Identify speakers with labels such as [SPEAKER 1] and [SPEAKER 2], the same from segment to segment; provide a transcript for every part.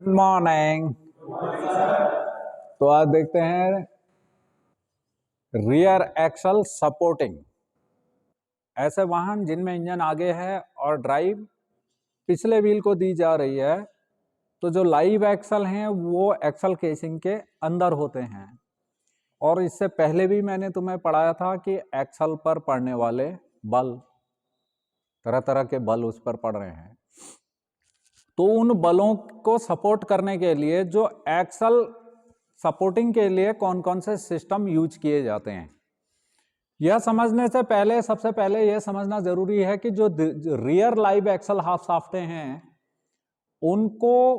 [SPEAKER 1] Good morning. तो आज देखते हैं रियर एक्सल सपोर्टिंग। ऐसे वाहन जिनमें इंजन आगे है और ड्राइव पिछले व्हील को दी जा रही है, तो जो लाइव एक्सल हैं वो एक्सल केसिंग के अंदर होते हैं। और इससे पहले भी मैंने तुम्हें पढ़ाया था कि एक्सल पर पड़ने वाले बल, तरह तरह के बल उस पर पड़ रहे हैं। तो उन बलों को सपोर्ट करने के लिए जो एक्सल सपोर्टिंग के लिए कौन कौन से सिस्टम यूज किए जाते हैं, यह समझने से पहले सबसे पहले यह समझना जरूरी है कि जो रियर लाइव एक्सल हाफ शाफ्टें हैं उनको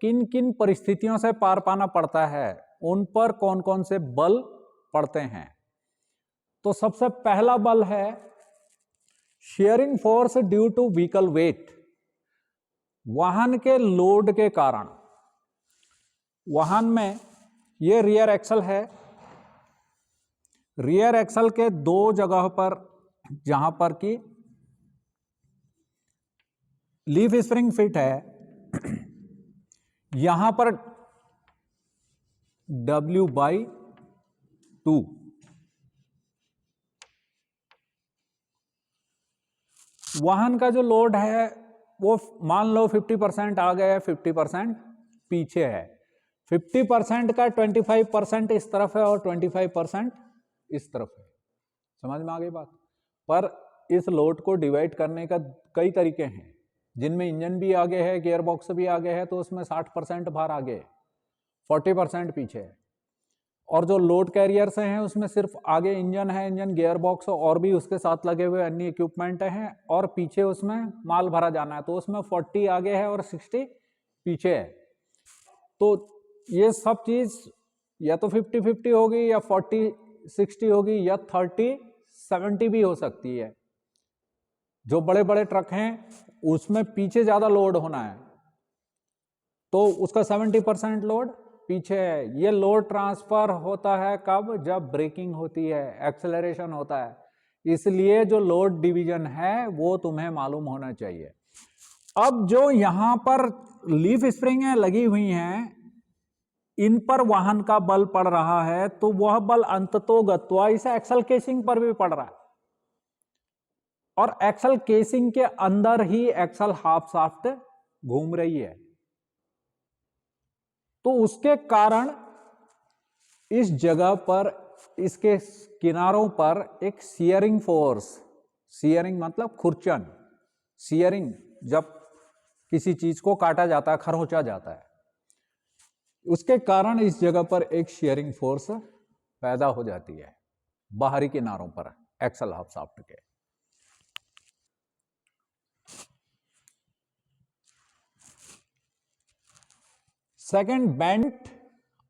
[SPEAKER 1] किन किन परिस्थितियों से पार पाना पड़ता है, उन पर कौन कौन से बल पड़ते हैं। तो सबसे पहला बल है sharing force due to vehicle weight. वाहन के लोड के कारण वाहन में ये रियर एक्सल है। रियर एक्सल के दो जगह पर जहां पर कि लीफ स्प्रिंग फिट है, यहां पर W/2 वाहन का जो लोड है वो मान लो 50% आगे है, 50% पीछे है। 50% का 25% इस तरफ है और 25% इस तरफ है। समझ में आ गई बात? पर इस लोड को डिवाइड करने का कई तरीके हैं, जिनमें इंजन भी आगे है, गियर बॉक्स भी आगे है, तो उसमें 60% भार आगे है, 40% पीछे है। और जो लोड कैरियर्स हैं उसमें सिर्फ आगे इंजन है, इंजन गियर बॉक्स और भी उसके साथ लगे हुए अन्य इक्विपमेंट हैं, और पीछे उसमें माल भरा जाना है, तो उसमें 40 आगे है और 60 पीछे है। तो ये सब चीज या तो 50-50 होगी या 40-60 होगी या 30-70 भी हो सकती है। जो बड़े बड़े ट्रक हैं उसमें पीछे ज्यादा लोड होना है तो उसका 70% लोड पीछे है। ये लोड ट्रांसफर होता है कब? जब ब्रेकिंग होती है, एक्सेलरेशन होता है। इसलिए जो लोड डिवीजन है वो तुम्हें मालूम होना चाहिए। अब जो यहां पर लीफ स्प्रिंगें लगी हुई हैं, इन पर वाहन का बल पड़ रहा है, तो वह बल अंततोगत्वा इस एक्सल केसिंग पर भी पड़ रहा है, और एक्सल केसिंग के अंदर ही एक्सल हाफ शाफ्ट घूम रही है। तो उसके कारण इस जगह पर, इसके किनारों पर एक शियरिंग फोर्स, शियरिंग मतलब खुरचन, शियरिंग जब किसी चीज को काटा जाता है, खरोंचा जाता है, उसके कारण इस जगह पर एक शियरिंग फोर्स पैदा हो जाती है बाहरी किनारों पर एक्सल हाफ शाफ्ट के। Second, bent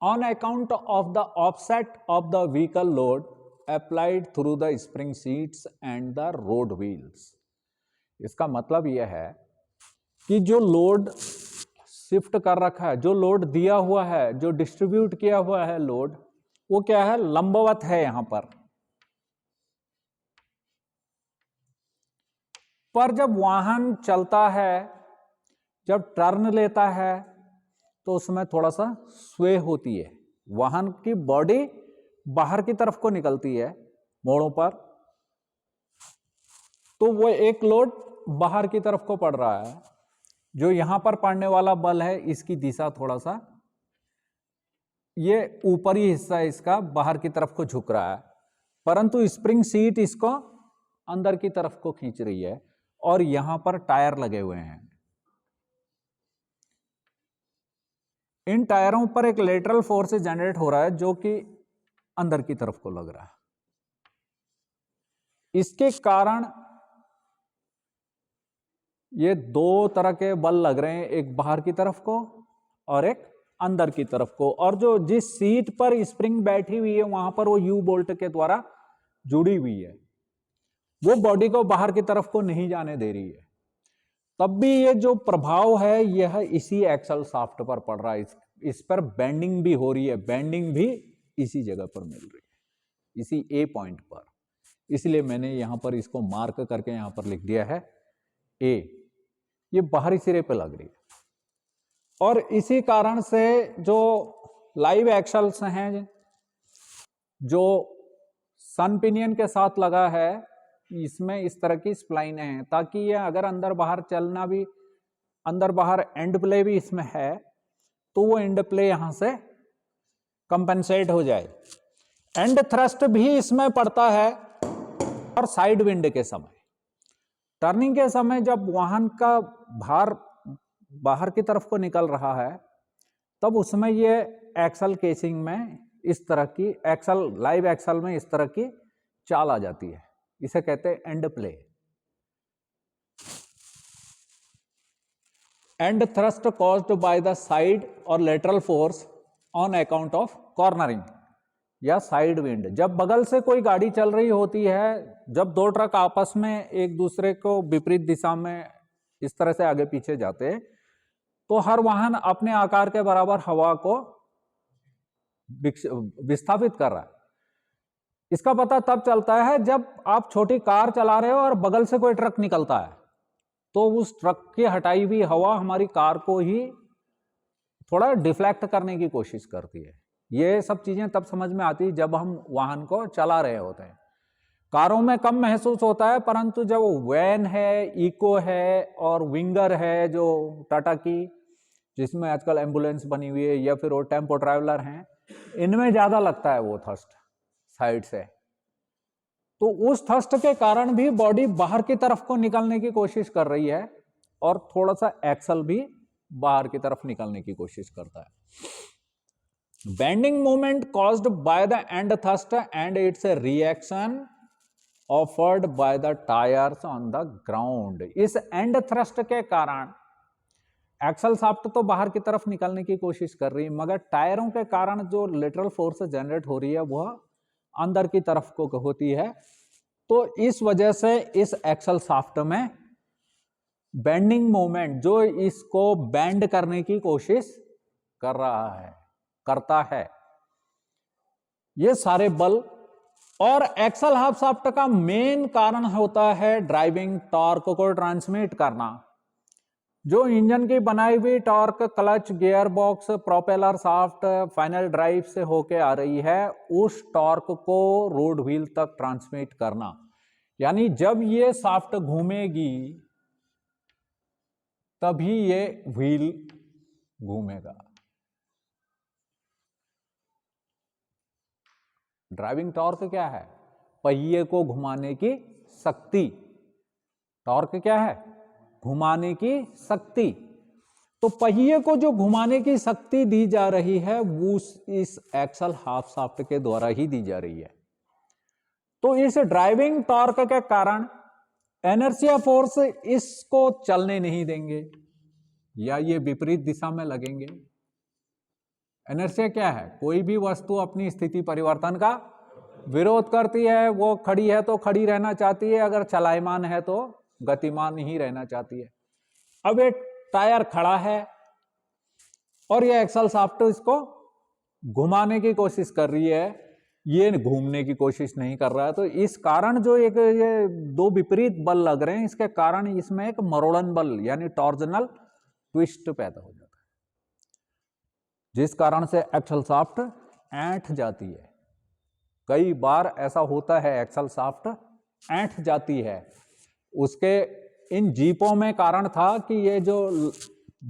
[SPEAKER 1] on account of the offset of the vehicle load applied through the spring seats and the road wheels। इसका मतलब यह है कि जो लोड शिफ्ट कर रखा है, जो लोड दिया हुआ है, जो डिस्ट्रीब्यूट किया हुआ है लोड, वो क्या है? लंबवत है। यहां पर जब वाहन चलता है, जब टर्न लेता है, तो उसमें थोड़ा सा स्वे होती है, वाहन की बॉडी बाहर की तरफ को निकलती है मोड़ों पर, तो वो एक लोड बाहर की तरफ को पड़ रहा है। जो यहां पर पड़ने वाला बल है, इसकी दिशा थोड़ा सा, ये ऊपरी हिस्सा इसका बाहर की तरफ को झुक रहा है, परंतु स्प्रिंग सीट इसको अंदर की तरफ को खींच रही है, और यहां पर टायर लगे हुए हैं। इन टायरों पर एक लेटरल फोर्स जनरेट हो रहा है जो कि अंदर की तरफ को लग रहा है। इसके कारण ये दो तरह के बल लग रहे हैं, एक बाहर की तरफ को और एक अंदर की तरफ को। और जो जिस सीट पर स्प्रिंग बैठी हुई है वहां पर वो यू बोल्ट के द्वारा जुड़ी हुई है, वो बॉडी को बाहर की तरफ को नहीं जाने दे रही है। तब भी ये जो प्रभाव है यह इसी एक्सल शाफ्ट पर पड़ रहा है। इस पर बेंडिंग भी हो रही है, बेंडिंग भी इसी जगह पर मिल रही है, इसी ए पॉइंट पर। इसलिए मैंने यहां पर इसको मार्क करके यहां पर लिख दिया है ए। ये बाहरी सिरे पे लग रही है। और इसी कारण से जो लाइव एक्सल्स हैं, जो सन पिनियन के साथ लगा है, इसमें इस तरह की स्प्लाइन है, ताकि ये अगर अंदर बाहर चलना भी, अंदर बाहर एंड प्ले भी इसमें है, तो वो एंड प्ले यहां से कंपेंसेट हो जाए। एंड थ्रस्ट भी इसमें पड़ता है। और साइड विंड के समय, टर्निंग के समय, जब वाहन का भार बाहर की तरफ को निकल रहा है, तब उसमें ये एक्सल केसिंग में इस तरह की एक्सल, लाइव एक्सल में इस तरह की चाल आ जाती है। इसे कहते हैं end play. End thrust caused by the side और lateral force on account of cornering या साइड विंड। जब बगल से कोई गाड़ी चल रही होती है, जब दो ट्रक आपस में एक दूसरे को विपरीत दिशा में इस तरह से आगे पीछे जाते हैं, तो हर वाहन अपने आकार के बराबर हवा को विस्थापित कर रहा है। इसका पता तब चलता है जब आप छोटी कार चला रहे हो और बगल से कोई ट्रक निकलता है, तो उस ट्रक की हटाई हुई हवा हमारी कार को ही थोड़ा डिफ्लेक्ट करने की कोशिश करती है। ये सब चीजें तब समझ में आती है जब हम वाहन को चला रहे होते हैं। कारों में कम महसूस होता है, परंतु जब वैन है, इको है और विंगर है जो टाटा की, जिसमें आजकल एम्बुलेंस बनी हुई है, या फिर वो टेम्पो ट्रैवलर हैं, इनमें ज्यादा लगता है वो थ्रस्ट साइड से। तो उस थ्रस्ट के कारण भी बॉडी बाहर की तरफ को निकलने की कोशिश कर रही है और थोड़ा सा एक्सल भी बाहर की तरफ निकलने की कोशिश करता है। Bending movement caused by the end thrust and it's a reaction offered by the tyres on the ground. इस एंड थ्रस्ट के कारण एक्सल शाफ्ट तो बाहर की तरफ निकलने की कोशिश कर रही है, मगर टायरों के कारण जो लेटरल फोर्स जनरेट हो रही है वह अंदर की तरफ को होती है। तो इस वजह से इस एक्सल शाफ्ट में बेंडिंग मोमेंट, जो इसको बेंड करने की कोशिश कर रहा है, करता है, ये सारे बल। और एक्सल हाफ शाफ्ट का मेन कारण होता है ड्राइविंग टॉर्क को ट्रांसमिट करना। जो इंजन की बनाई हुई torque clutch, gear box, propeller shaft, final drive से होके आ रही है, उस टॉर्क को रोड व्हील तक ट्रांसमिट करना। यानी जब ये शाफ्ट घूमेगी तभी ये व्हील घूमेगा। ड्राइविंग टॉर्क क्या है? पहिए को घुमाने की शक्ति। टॉर्क क्या है? घुमाने की शक्ति। तो पहिए को जो घुमाने की शक्ति दी जा रही है वो इस एक्सल हाफ शाफ्ट के द्वारा ही दी जा रही है। तो इस ड्राइविंग टॉर्क के कारण इनर्शिया फोर्स इसको चलने नहीं देंगे या ये विपरीत दिशा में लगेंगे। इनर्शिया क्या है? कोई भी वस्तु अपनी स्थिति परिवर्तन का विरोध करती है। वो खड़ी है तो खड़ी रहना चाहती है, अगर चलायमान है तो गतिमान ही रहना चाहती है। अब एक टायर खड़ा है और ये एक्सल शाफ्ट इसको घुमाने की कोशिश कर रही है, ये घूमने की कोशिश नहीं कर रहा है। तो इस कारण जो एक ये दो विपरीत बल लग रहे हैं, इसके कारण इसमें एक मरोड़न बल यानी टॉर्जनल ट्विस्ट पैदा हो जाता है, जिस कारण से एक्सल शाफ्ट ऐंठ जाती है। कई बार ऐसा होता है, एक्सल शाफ्ट ऐंठ जाती है। उसके इन जीपों में कारण था कि ये जो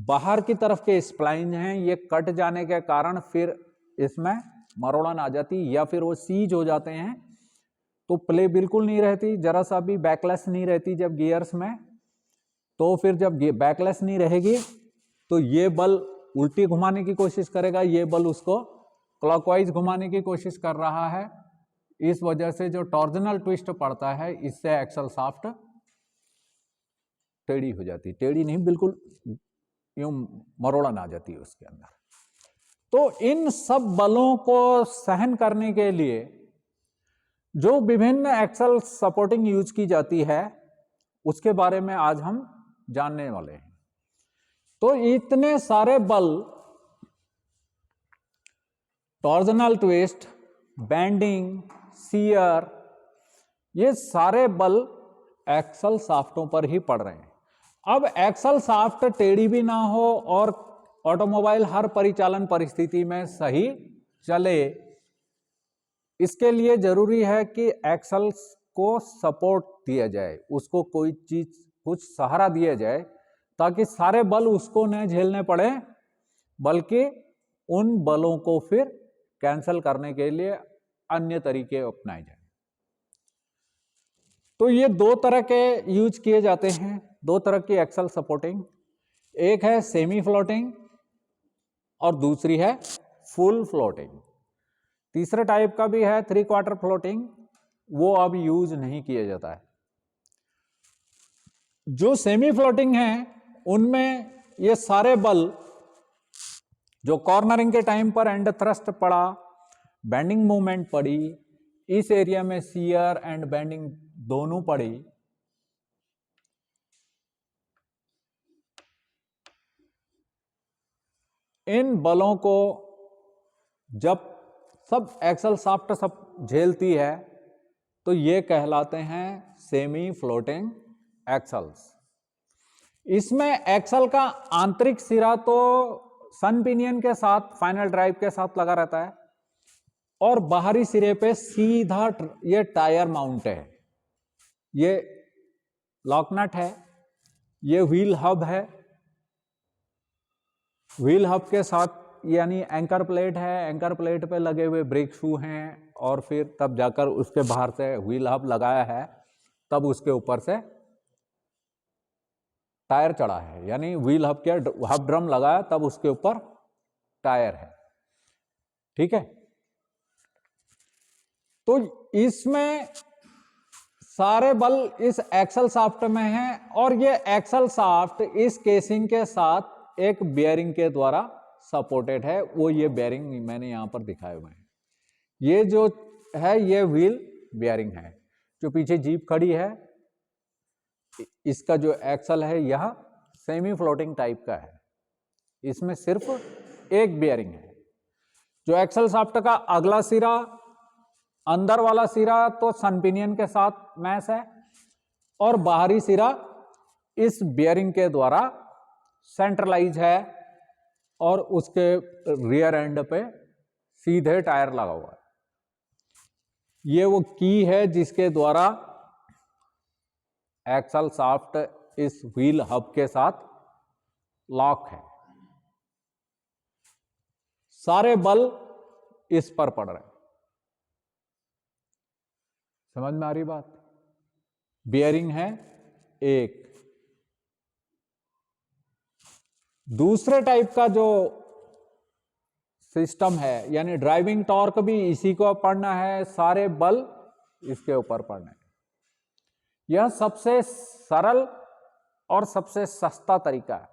[SPEAKER 1] बाहर की तरफ के स्प्लाइन हैं, ये कट जाने के कारण फिर इसमें मरोड़न आ जाती, या फिर वो सीज हो जाते हैं, तो प्ले बिल्कुल नहीं रहती, जरा सा भी बैकलेस नहीं रहती जब गियर्स में। तो फिर जब बैकलेस नहीं रहेगी तो ये बल उल्टी घुमाने की कोशिश करेगा, ये बल उसको क्लॉकवाइज घुमाने की कोशिश कर रहा है। इस वजह से जो टॉर्जनल ट्विस्ट पड़ता है, इससे एक्सल शाफ्ट टेढ़ी हो जाती, टेढ़ी नहीं बिल्कुल यूं मरोड़न आ जाती है उसके अंदर। तो इन सब बलों को सहन करने के लिए जो विभिन्न एक्सल सपोर्टिंग यूज की जाती है, उसके बारे में आज हम जानने वाले हैं। तो इतने सारे बल, टॉर्जनल ट्विस्ट, बेंडिंग, शियर, ये सारे बल एक्सल शाफ्टों पर ही पड़ रहे हैं। अब एक्सल शाफ्ट टेढ़ी भी ना हो और ऑटोमोबाइल हर परिचालन परिस्थिति में सही चले, इसके लिए जरूरी है कि एक्सल्स को सपोर्ट दिया जाए, उसको कोई चीज कुछ सहारा दिया जाए, ताकि सारे बल उसको न झेलने पड़े, बल्कि उन बलों को फिर कैंसिल करने के लिए अन्य तरीके अपनाए जाए। तो ये दो तरह के यूज किए जाते हैं, दो तरह की एक्सल सपोर्टिंग, एक है सेमी फ्लोटिंग और दूसरी है फुल फ्लोटिंग। तीसरे टाइप का भी है 3/4 फ्लोटिंग, वो अब यूज नहीं किया जाता है। जो सेमी फ्लोटिंग है उनमें ये सारे बल जो कॉर्नरिंग के टाइम पर एंड थ्रस्ट पड़ा, बेंडिंग मूवमेंट पड़ी, इस एरिया में शियर एंड बेंडिंग दोनों पड़ी, इन बलों को जब सब एक्सल शाफ्ट सब झेलती है तो ये कहलाते हैं सेमी फ्लोटिंग एक्सल्स। इसमें एक्सल का आंतरिक सिरा तो सन पिनियन के साथ फाइनल ड्राइव के साथ लगा रहता है और बाहरी सिरे पे सीधा ये टायर माउंट है, ये लॉकनट है, ये व्हील हब है, व्हील हब के साथ यानी एंकर प्लेट है, एंकर प्लेट पे लगे हुए ब्रेक शू हैं और फिर तब जाकर उसके बाहर से व्हील हब लगाया है, तब उसके ऊपर से टायर चढ़ा है, यानी व्हील हब के हब ड्रम लगाया तब उसके ऊपर टायर है। ठीक है, तो इसमें सारे बल इस एक्सल शाफ्ट में हैं और ये एक्सल शाफ्ट इस केसिंग के साथ एक बेयरिंग के द्वारा सपोर्टेड है। वो ये बेयरिंग मैंने यहां पर दिखाए हुए हैं। ये जो है ये व्हील बेयरिंग है। जो पीछे जीप खड़ी है इसका जो एक्सल है यह सेमी फ्लोटिंग टाइप का है, इसमें सिर्फ एक बेयरिंग है। जो एक्सल शाफ्ट का अगला सिरा, अंदर वाला सिरा तो सन पिनियन के साथ मैच है और बाहरी सिरा इस बेयरिंग के द्वारा सेंट्रलाइज है और उसके रियर एंड पे सीधे टायर लगा हुआ है। ये वो की है जिसके द्वारा एक्सल शाफ्ट इस व्हील हब के साथ लॉक है। सारे बल इस पर पड़ रहे हैं। समझ में आ रही बात? बेयरिंग है एक। दूसरे टाइप का जो सिस्टम है यानी ड्राइविंग टॉर्क भी इसी को पढ़ना है, सारे बल इसके ऊपर पढ़ना है। यह सबसे सरल और सबसे सस्ता तरीका है,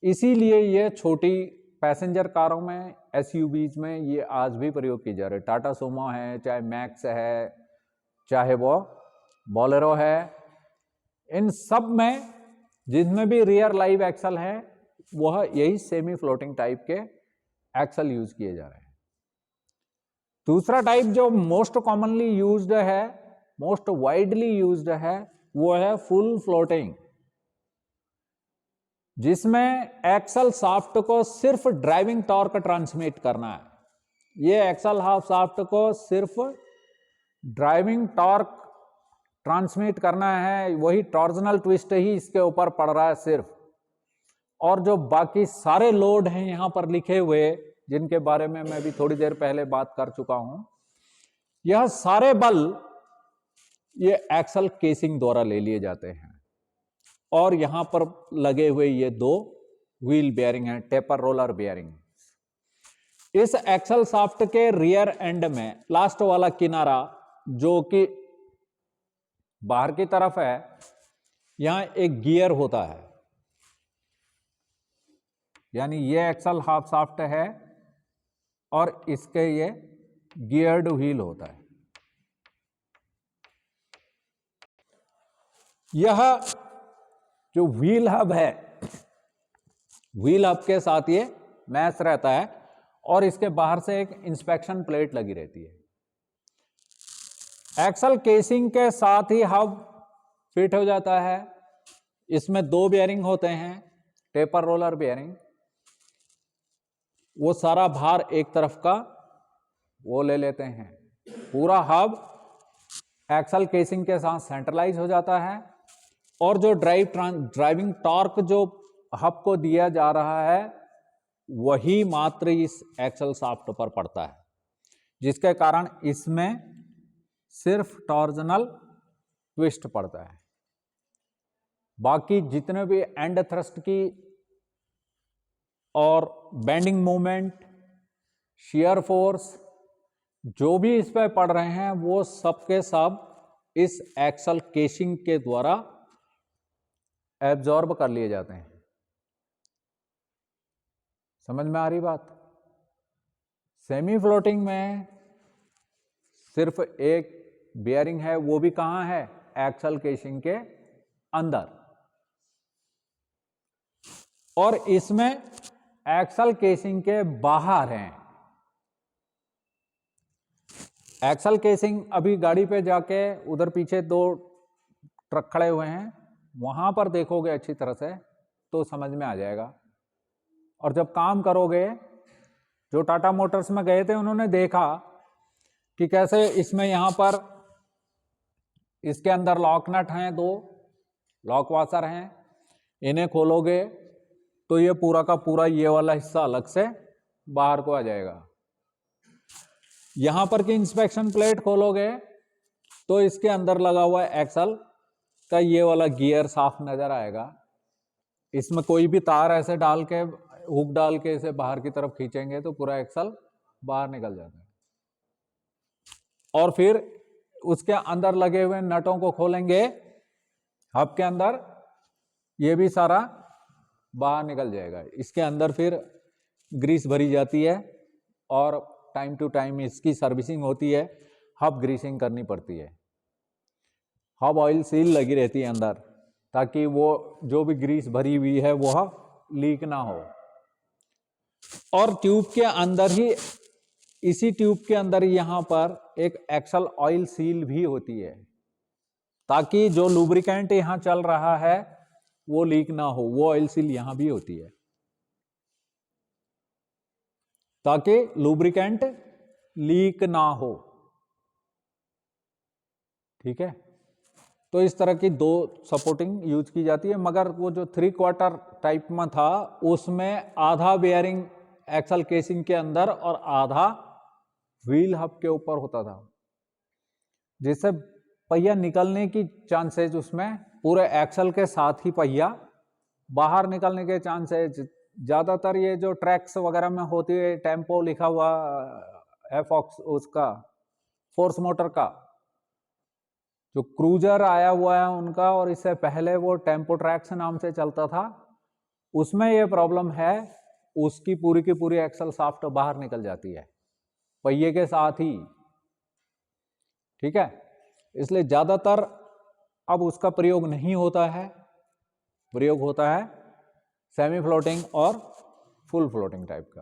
[SPEAKER 1] इसीलिए यह छोटी पैसेंजर कारों में, एसयूवीज में ये आज भी प्रयोग की जा रही है। टाटा सुमो है, चाहे मैक्स है, चाहे वो बोलेरो है, इन सब में जिसमें भी रियर लाइव एक्सल है वह यही सेमी फ्लोटिंग टाइप के एक्सल यूज किए जा रहे हैं। दूसरा टाइप जो मोस्ट कॉमनली यूज्ड है, मोस्ट वाइडली यूज्ड है, वो है फुल फ्लोटिंग, जिसमें एक्सल शाफ्ट को सिर्फ ड्राइविंग टॉर्क ट्रांसमिट करना है। ये एक्सल हाफ शाफ्ट को सिर्फ ड्राइविंग टॉर्क ट्रांसमिट करना है, वही टॉर्जनल ट्विस्ट ही इसके ऊपर पड़ रहा है सिर्फ। और जो बाकी सारे लोड हैं यहां पर लिखे हुए, जिनके बारे में मैं भी थोड़ी देर पहले बात कर चुका हूं, यह सारे बल ये एक्सल केसिंग द्वारा ले लिए जाते हैं। और यहां पर लगे हुए ये दो व्हील बेयरिंग हैं, टेपर रोलर बेयरिंग। इस एक्सल शाफ्ट के रियर एंड में लास्ट वाला किनारा जो कि बाहर की तरफ है, यहां एक गियर होता है, यानी ये एक्सल हाफ शाफ्ट है और इसके ये गियर्ड व्हील होता है। यह जो व्हील हब है, व्हील हब के साथ ये मैच रहता है और इसके बाहर से एक इंस्पेक्शन प्लेट लगी रहती है। एक्सल केसिंग के साथ ही हब फिट हो जाता है। इसमें दो बेयरिंग होते हैं, टेपर रोलर बेयरिंग। वो सारा भार एक तरफ का वो ले लेते हैं। पूरा हब एक्सल केसिंग के साथ सेंट्रलाइज हो जाता है और जो ड्राइविंग टॉर्क जो हब को दिया जा रहा है वही मात्र इस एक्सल शाफ्ट पर पड़ता है, जिसके कारण इसमें सिर्फ टॉर्जनल ट्विस्ट पड़ता है। बाकी जितने भी एंड थ्रस्ट की और बेंडिंग मूवमेंट, शियर फोर्स जो भी इस पर पड़ रहे हैं वो सब के सब इस एक्सल केसिंग के द्वारा एब्जॉर्ब कर लिए जाते हैं। समझ में आ रही बात? सेमी फ्लोटिंग में सिर्फ एक बेयरिंग है, वो भी कहां है? एक्सल केसिंग के अंदर। और इसमें एक्सल केसिंग के बाहर हैं। एक्सल केसिंग अभी गाड़ी पे जाके उधर पीछे 2 ट्रक खड़े हुए हैं, वहां पर देखोगे अच्छी तरह से तो समझ में आ जाएगा। और जब काम करोगे, जो टाटा मोटर्स में गए थे उन्होंने देखा कि कैसे इसमें यहां पर इसके अंदर लॉक नट हैं, 2 लॉक वाशर हैं, इन्हें खोलोगे तो ये पूरा का पूरा ये वाला हिस्सा अलग से बाहर को आ जाएगा। यहां पर की इंस्पेक्शन प्लेट खोलोगे तो इसके अंदर लगा हुआ एक्सल का ये वाला गियर साफ नजर आएगा। इसमें कोई भी तार ऐसे डाल के, हुक डाल के इसे बाहर की तरफ खींचेंगे तो पूरा एक्सल बाहर निकल जाता है। और फिर उसके अंदर लगे हुए नटों को खोलेंगे हब के अंदर, ये भी सारा बाहर निकल जाएगा। इसके अंदर फिर ग्रीस भरी जाती है और टाइम टू टाइम इसकी सर्विसिंग होती है, हब ग्रीसिंग करनी पड़ती है। हब ऑयल सील लगी रहती है अंदर, ताकि वो जो भी ग्रीस भरी हुई है वो लीक ना हो। और ट्यूब के अंदर ही, इसी ट्यूब के अंदर यहां पर एक एक्सल ऑयल सील भी होती है, ताकि जो लुब्रिकेंट यहां चल रहा है वो लीक ना हो। वो ऑयल सील यहां भी होती है ताकि लुब्रिकेंट लीक ना हो। ठीक है, तो इस तरह की 2 सपोर्टिंग यूज की जाती है। मगर वो जो 3/4 टाइप में था उसमें आधा बेयरिंग एक्सल केसिंग के अंदर और आधा व्हील हब के ऊपर होता था, जिससे पहिया निकलने की चांसेज, उसमें पूरे एक्सल के साथ ही पहिया बाहर निकलने के चांसेज ज्यादातर ये जो ट्रैक्स वगैरह में होती है, टेम्पो लिखा हुआ एफॉक्स, उसका फोर्स मोटर का जो क्रूजर आया हुआ है उनका, और इससे पहले वो टेम्पो ट्रैक्स नाम से चलता था, उसमें ये प्रॉब्लम है, उसकी पूरी की पूरी एक्सल शाफ्ट बाहर निकल जाती है पहिए के साथ ही। ठीक है, इसलिए ज्यादातर अब उसका प्रयोग नहीं होता है, प्रयोग होता है सेमी फ्लोटिंग और फुल फ्लोटिंग टाइप का।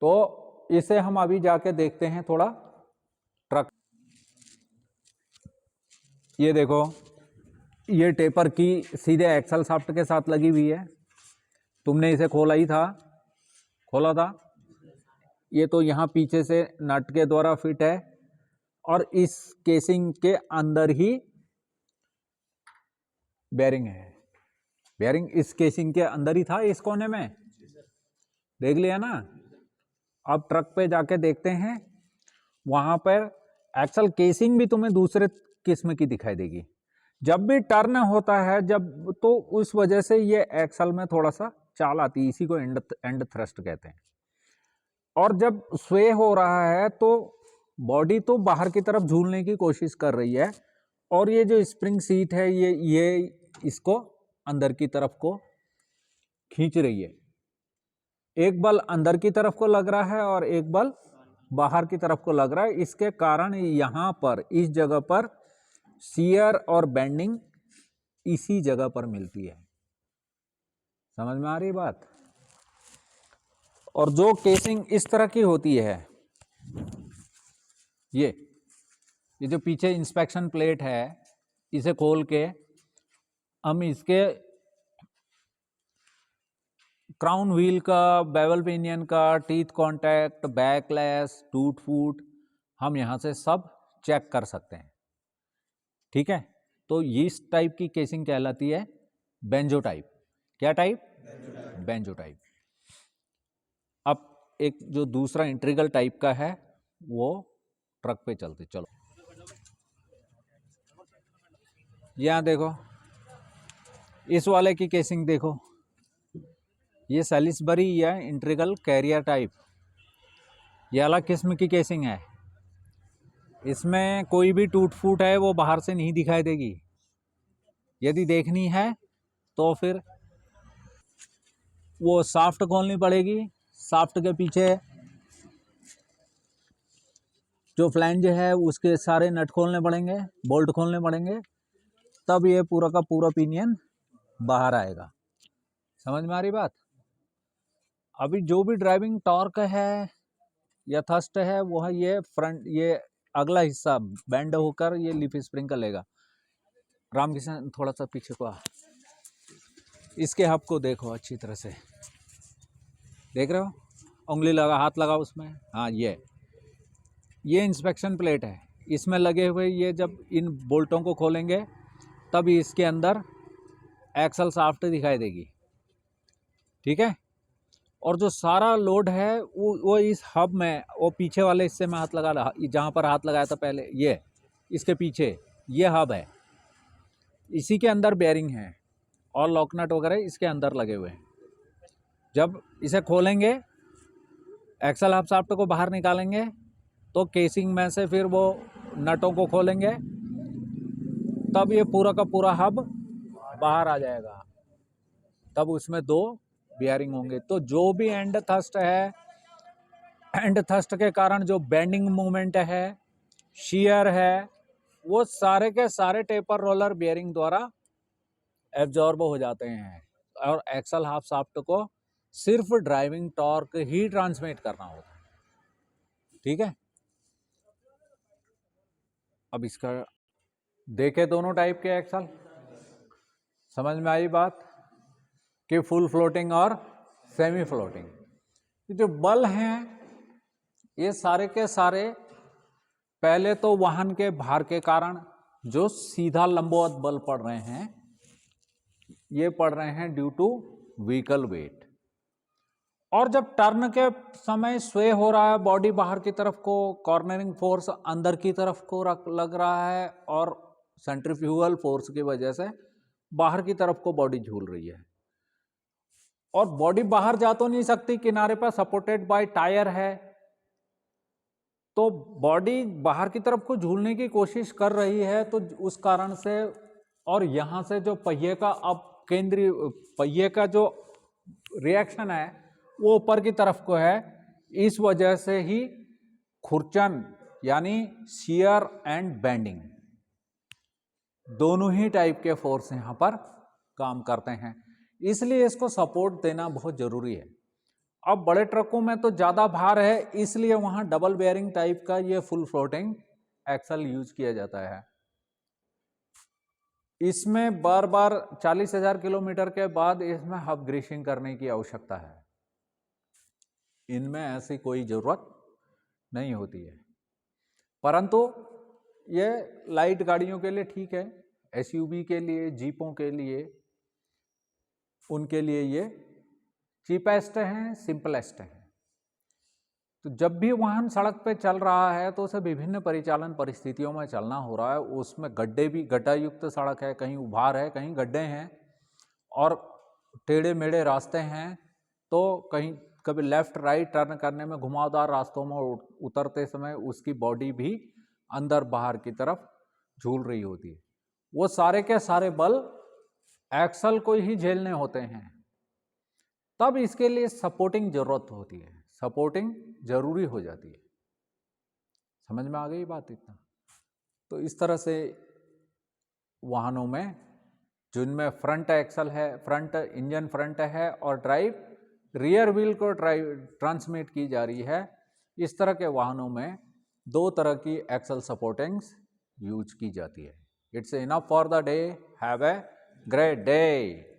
[SPEAKER 1] तो इसे हम अभी जाके देखते हैं थोड़ा ट्रक। ये देखो, ये टेपर की सीधे एक्सल शाफ्ट के साथ लगी हुई है। तुमने इसे खोला ही था, खोला था। ये तो यहाँ पीछे से नट के द्वारा फिट है और इस केसिंग के अंदर ही बेयरिंग है। बेयरिंग इस केसिंग के अंदर ही था, इस कोने में, देख लिया ना। अब ट्रक पे जाके देखते हैं, वहां पर एक्सल केसिंग भी तुम्हें दूसरे किस्म की दिखाई देगी। जब भी टर्न होता है जब, तो उस वजह से ये एक्सल में थोड़ा सा चाल आती है, इसी को एंड थ्रस्ट कहते हैं। और जब स्वे हो रहा है तो बॉडी तो बाहर की तरफ झूलने की कोशिश कर रही है, और ये जो स्प्रिंग सीट है ये इसको अंदर की तरफ को खींच रही है। एक बल अंदर की तरफ को लग रहा है और एक बल बाहर की तरफ को लग रहा है। इसके कारण यहां पर, इस जगह पर शियर और बेंडिंग इसी जगह पर मिलती है। समझ में आ रही बात? और जो केसिंग इस तरह की होती है, ये जो पीछे इंस्पेक्शन प्लेट है, इसे खोल के हम इसके क्राउन व्हील का, बेवल पिनियन का, टीथ कांटेक्ट, बैकलेस, टूट फूट, हम यहाँ से सब चेक कर सकते हैं। ठीक है, तो इस टाइप की केसिंग कहलाती है बेंजो टाइप। क्या टाइप? Banjo type. अब एक जो दूसरा इंट्रीगल टाइप का है वो ट्रक पे चलते। चलो यहाँ देखो, इस वाले की केसिंग देखो, ये सैलिसबरी या इंट्रीगल कैरियर टाइप, ये अलग किस्म की केसिंग है। इसमें कोई भी टूट फूट है वो बाहर से नहीं दिखाई देगी। यदि देखनी है तो फिर वो शाफ्ट खोलनी पड़ेगी। शाफ्ट के पीछे जो फ्लैंज है उसके सारे नट खोलने पड़ेंगे, बोल्ट खोलने पड़ेंगे, तब ये पूरा का पूरा पिनियन बाहर आएगा। समझ में आ रही बात? अभी जो भी ड्राइविंग टॉर्क है या थ्रस्ट है वो है ये फ्रंट, ये अगला हिस्सा बेंड होकर ये लीफ स्प्रिंग का लेगा। रामकिशन थोड़ा सा पीछे को आ, इसके हब को देखो अच्छी तरह से, देख रहे हो? उंगली लगा, हाथ लगा उसमें, हाँ ये इंस्पेक्शन प्लेट है। इसमें लगे हुए ये जब इन बोल्टों को खोलेंगे तब इसके अंदर एक्सल शाफ्ट दिखाई देगी। ठीक है, और जो सारा लोड है वो इस हब में, वो पीछे वाले हिस्से में हाथ लगा रहा, जहाँ पर हाथ लगाया था पहले, ये इसके पीछे ये हब है, इसी के अंदर बेयरिंग है और लॉकनट वगैरह इसके अंदर लगे हुए हैं। जब इसे खोलेंगे, एक्सल हब शाफ्ट को बाहर निकालेंगे तो केसिंग में से फिर वो नटों को खोलेंगे, तब ये पूरा का पूरा हब बाहर आ जाएगा। तब उसमें दो बियरिंग होंगे। तो जो भी एंड थ्रस्ट है, एंड थ्रस्ट के कारण जो बेंडिंग मूवमेंट है, शियर है, वो सारे के सारे टेपर रोलर बियरिंग द्वारा एब्जॉर्ब हो जाते हैं और एक्सल हाफ शाफ्ट को सिर्फ ड्राइविंग टॉर्क ही ट्रांसमिट करना होता है। ठीक है, अब इसका देखे दोनों टाइप के एक्सल, समझ में आई बात कि फुल फ्लोटिंग और सेमी फ्लोटिंग। जो बल हैं ये सारे के सारे पहले तो वाहन के भार के कारण जो सीधा लंबवत बल पड़ रहे हैं, ये पड़ रहे हैं ड्यू टू व्हीकल वेट। और जब टर्न के समय स्वे हो रहा है बॉडी बाहर की तरफ को, कॉर्नरिंग फोर्स अंदर की तरफ को लग रहा है और सेंट्रीफ्यूगल फोर्स की वजह से बाहर की तरफ को बॉडी झूल रही है। और बॉडी बाहर जा तो नहीं सकती, किनारे पर सपोर्टेड बाय टायर है, तो बॉडी बाहर की तरफ को झूलने की कोशिश कर रही है। तो उस कारण से, और यहां से जो पहिए का अब केंद्रीय पहिए का जो रिएक्शन है वो ऊपर की तरफ को है, इस वजह से ही खुरचन यानी शियर एंड बेंडिंग दोनों ही टाइप के फोर्स यहां पर काम करते हैं। इसलिए इसको सपोर्ट देना बहुत जरूरी है। अब बड़े ट्रकों में तो ज्यादा भार है, इसलिए वहां डबल बेयरिंग टाइप का ये फुल फ्लोटिंग एक्सल यूज किया जाता है। इसमें बार बार 40,000 किलोमीटर के बाद इसमें हब ग्रीसिंग करने की आवश्यकता है। इनमें ऐसी कोई जरूरत नहीं होती है, परंतु ये लाइट गाड़ियों के लिए ठीक है, एसयूवी के लिए, जीपों के लिए, उनके लिए ये चीपेस्ट हैं, सिंपलेस्ट हैं। तो जब भी वाहन सड़क पे चल रहा है तो उसे विभिन्न परिचालन परिस्थितियों में चलना हो रहा है। उसमें गड्ढे भी, गड्ढा युक्त सड़क है, कहीं उभार है, कहीं गड्ढे हैं और टेढ़े मेढ़े रास्ते हैं, तो कहीं कभी लेफ्ट राइट टर्न करने में घुमावदार रास्तों में उतरते समय उसकी बॉडी भी अंदर बाहर की तरफ झूल रही होती है। वो सारे के सारे बल एक्सल को ही झेलने होते हैं, तब इसके लिए सपोर्टिंग जरूरत होती है, सपोर्टिंग जरूरी हो जाती है। समझ में आ गई बात? इतना तो इस तरह से वाहनों में जिनमें फ्रंट एक्सल है, फ्रंट इंजन फ्रंट है और ड्राइव रियर व्हील को ट्रांसमिट की जा रही है, इस तरह के वाहनों में दो तरह की एक्सल सपोर्टिंग्स यूज की जाती है। It's enough for the day. Have a great day.